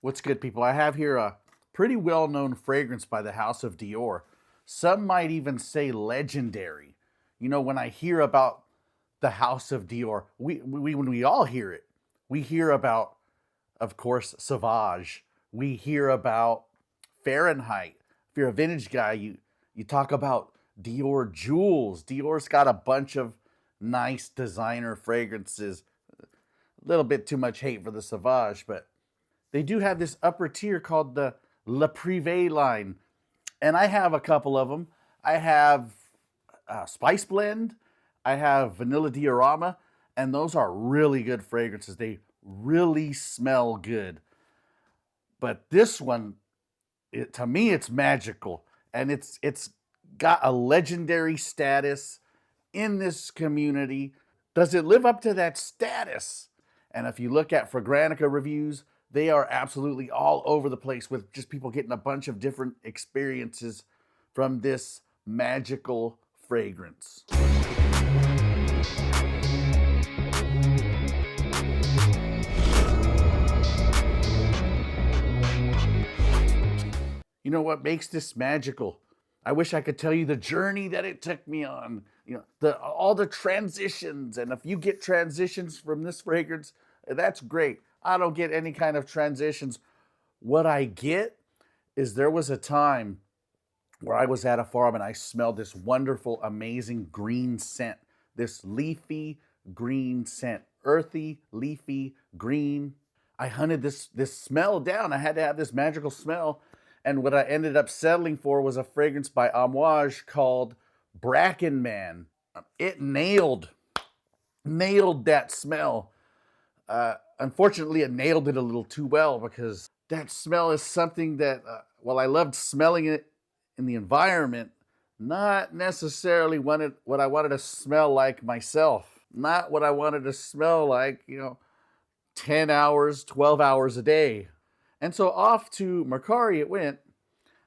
What's good, people? I have here a pretty well-known fragrance by the House of Dior. Some might even say legendary. You know, when I hear about the House of Dior, when we all hear it, we hear about, of course, Sauvage. We hear about Fahrenheit. If you're a vintage guy, you talk about Dior jewels. Dior's got a bunch of nice designer fragrances. A little bit too much hate for the Sauvage, but they do have this upper tier called the Le Privé line, and I have a couple of them. I have Spice Blend, I have Vanilla Diorama, and those are really good fragrances. They really smell good. But this one, to me, it's magical, and it's got a legendary status in this community. Does it live up to that status? And if you look at Fragrantica reviews, they are absolutely all over the place with just people getting a bunch of different experiences from this magical fragrance. You know what makes this magical? I wish I could tell you the journey that it took me on. You know, all the transitions, and if you get transitions from this fragrance, that's great. I don't get any kind of transitions. What I get is there was a time where I was at a farm and I smelled this wonderful, amazing green scent. This leafy green scent, earthy, leafy, green. I hunted this smell down. I had to have this magical smell. And what I ended up settling for was a fragrance by Ambre called Bracken Man. It nailed that smell. Unfortunately, it nailed it a little too well because that smell is something that, while I loved smelling it in the environment, not necessarily what I wanted to smell like myself. Not what I wanted to smell like, 10 hours, 12 hours a day. And so off to Mercari it went.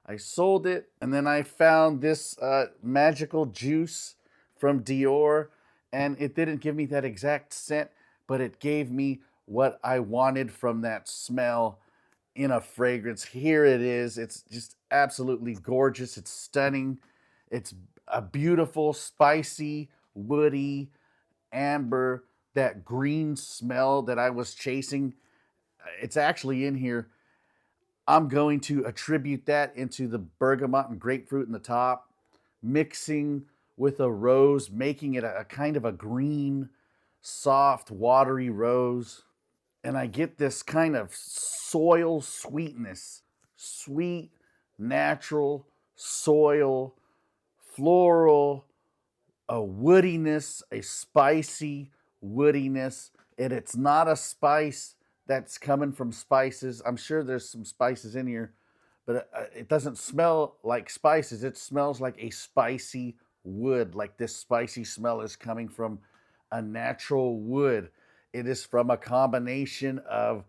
I sold it, and then I found this magical juice from Dior, and it didn't give me that exact scent, but it gave me what I wanted from that smell in a fragrance. Here it is. It's just absolutely gorgeous. It's stunning. It's a beautiful, spicy, woody, amber, that green smell that I was chasing. It's actually in here. I'm going to attribute that into the bergamot and grapefruit in the top, mixing with a rose, making it a kind of a green, soft, watery rose. And I get this kind of soil sweetness, sweet, natural, soil, floral, a woodiness, a spicy woodiness. And it's not a spice that's coming from spices. I'm sure there's some spices in here, but it doesn't smell like spices. It smells like a spicy wood, like this spicy smell is coming from a natural wood. It is from a combination of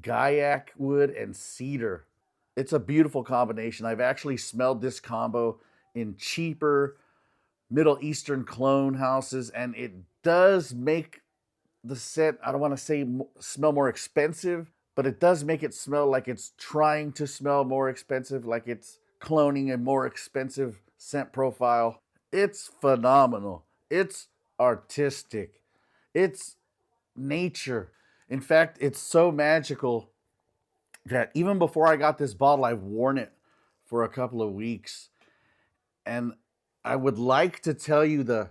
gaiac wood and cedar. It's a beautiful combination. I've actually smelled this combo in cheaper Middle Eastern clone houses, and it does make the scent, I don't want to say smell more expensive, but it does make it smell like it's trying to smell more expensive, like it's cloning a more expensive scent profile. It's phenomenal. It's artistic. It's nature. In fact, it's so magical that even before I got this bottle, I've worn it for a couple of weeks. And I would like to tell you the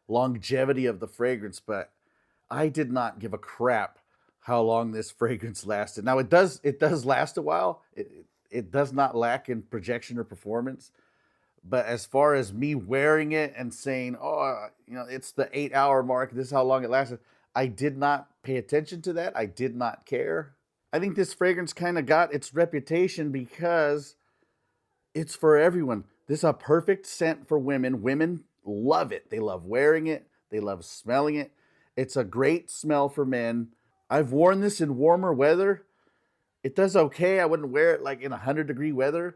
longevity of the fragrance, but I did not give a crap how long this fragrance lasted. Now it does last a while. It does not lack in projection or performance. But as far as me wearing it and saying, "Oh, it's the 8 hour mark. This is how long it lasted," I did not pay attention to that. I did not care. I think this fragrance kind of got its reputation because it's for everyone. This is a perfect scent for women. Women love it. They love wearing it. They love smelling it. It's a great smell for men. I've worn this in warmer weather. It does okay. I wouldn't wear it like in 100-degree weather,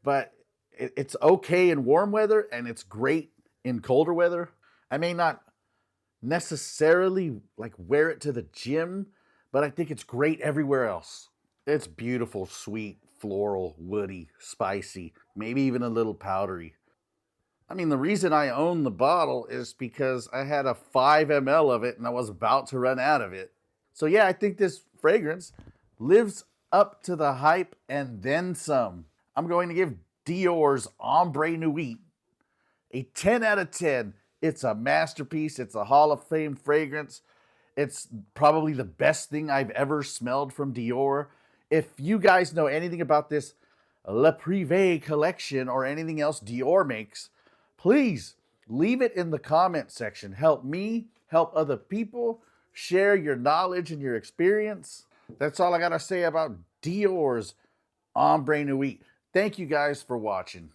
but it's okay in warm weather and it's great in colder weather. I may not necessarily like wear it to the gym, but I think it's great everywhere else. It's beautiful, sweet, floral, woody, spicy, maybe even a little powdery. I mean, the reason I own the bottle is because I had a 5 ml of it and I was about to run out of it. So, yeah, I think this fragrance lives up to the hype and then some. I'm going to give Dior's Ambre Nuit a 10 out of 10. It's a masterpiece, it's a Hall of Fame fragrance. It's probably the best thing I've ever smelled from Dior. If you guys know anything about this Le Privé collection or anything else Dior makes, please leave it in the comment section. Help me, help other people, share your knowledge and your experience. That's all I got to say about Dior's Ombre Nuit. Thank you guys for watching.